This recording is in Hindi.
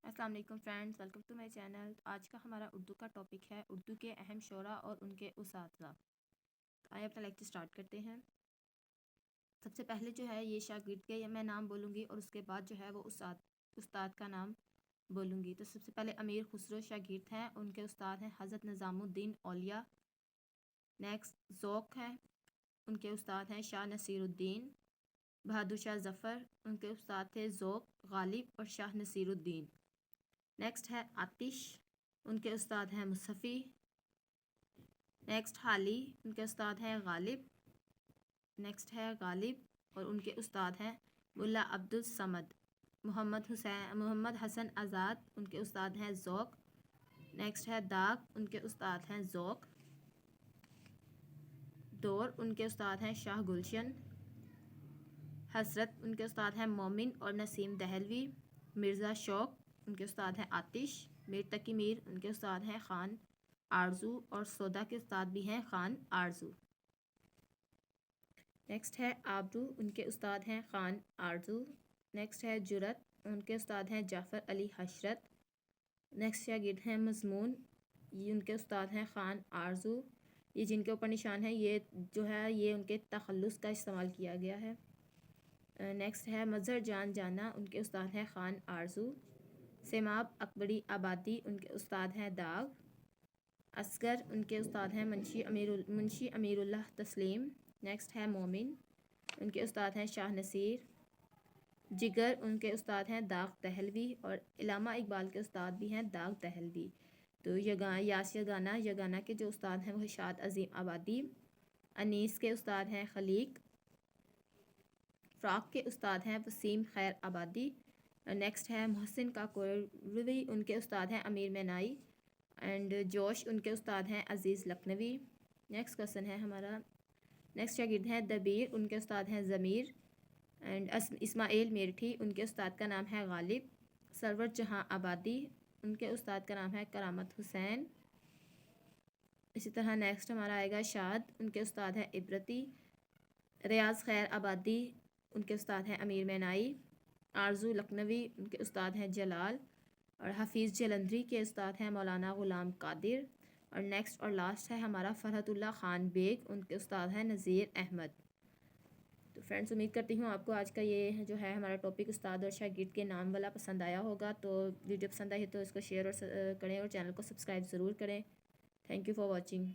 अस्सलाम वालेकुम friends, welcome to my channel. तो आज का हमारा उर्दू का टॉपिक है उर्दू के अहम शोरा और उनके उस्ताद। तो आइए अपना लेक्चर स्टार्ट करते हैं। सबसे पहले जो है ये शागिर्द के मैं नाम बोलूँगी और उसके बाद जो है वो उस्ताद का नाम बोलूँगी। तो सबसे पहले अमीर खुसरो शागिर्द हैं, उनके उस्ताद हैं हज़रत निज़ामुद्दीन औलिया। नेक्स्ट ज़ौक़ हैं, उनके उस्ताद हैं शाह नसीरुद्दीन। बहादुर शाह ज़फ़र, उनके उस्ताद थे ज़ौक़, गालिब और शाह नसीरुद्दीन। नेक्स्ट है आतिश, उनके उस्ताद हैं मुसफ़ी। नेक्स्ट हाली, उनके उस्ताद हैं गालिब। नेक्स्ट है गालिब और उनके उस्ताद हैं मुल्ला अब्दुल समद। मोहम्मद हसन आज़ाद, उनके उस्ताद हैं ज़ौक़। नेक्स्ट है दाग, उनके उस्ताद हैं ज़ौक़। दौर, उनके उस्ताद हैं शाह गुलशन। हसरत, उनके उस्ताद हैं मोमिन और नसीम दहलवी। मिर्ज़ा शौक़, उनके उस्ताद हैं आतिश। मीर तकी मीर, उनके उस्ताद हैं ख़ान आरजू और सौदा के उस्ताद भी हैं ख़ान आरजू। नेक्स्ट है आबरू, उनके उस्ताद हैं ख़ान आरजू। नेक्स्ट है जुरत, उनके उस्ताद हैं जाफ़र अली हशरत। नेक्स्ट शागिर्द हैं मज़मून, ये उनके उस्ताद हैं ख़ान आरजू। ये जिनके ऊपर निशान है ये जो है ये उनके तखल्लुस का इस्तेमाल किया गया है। नेक्स्ट है मज़हर जान जाना, उनके उस्ताद हैं ख़ान आरजू। सेमाब अकबरी आबादी, उनके उस्ताद हैं दाग। असगर, उनके उस्ताद हैं मुंशी अमीरुल्लाह तस्लीम। नेक्स्ट है मोमिन, उनके उस्ताद हैं शाह नसीर। जिगर, उनके उस्ताद हैं दाग दहलवी और इलामा इकबाल के उस्ताद भी हैं दाग दहलवी। तो यगाना के जो उस्ताद हैं वो शाद अज़ीम आबादी। अनीस के उस्ताद हैं खलीक। फ़्राक के उस्ताद हैं वसीम खैर आबादी। नेक्स्ट है मोहसिन काकोरवी, उनके उस्ताद हैं अमीर मैनाई। एंड जोश, उनके उस्ताद हैं अज़ीज़ लखनवी। नेक्स्ट क्वेश्चन है हमारा, नेक्स्ट शागिर्द हैं दबीर, उनके उस्ताद हैं ज़मीर। एंड इस्माइल मेरठी, उनके उस्ताद का नाम है गालिब। सरवर जहाँ आबादी, उनके उस्ताद का नाम है करामत हुसैन। इसी तरह नेक्स्ट हमारा आएगा शाद, उनके उस्ताद हैं इबरती। रियाज़ खैर आबादी, उनके उस्ताद हैं अमीर मैनाई। आरजू लखनवी, उनके उस्ताद हैं जलाल। और हफीज़ जलंधरी के उस्ताद हैं मौलाना ग़ुलाम कादिर। और नेक्स्ट और लास्ट है हमारा फ़रहतुल्लाह ख़ान बेग, उनके उस्ताद हैं नज़ीर अहमद। तो फ्रेंड्स उम्मीद करती हूँ आपको आज का ये जो है हमारा टॉपिक उस्ताद और शागिर्द के नाम वाला पसंद आया होगा। तो वीडियो पसंद आई तो इसको शेयर और करें और चैनल को सब्सक्राइब ज़रूर करें। Thank you for watching.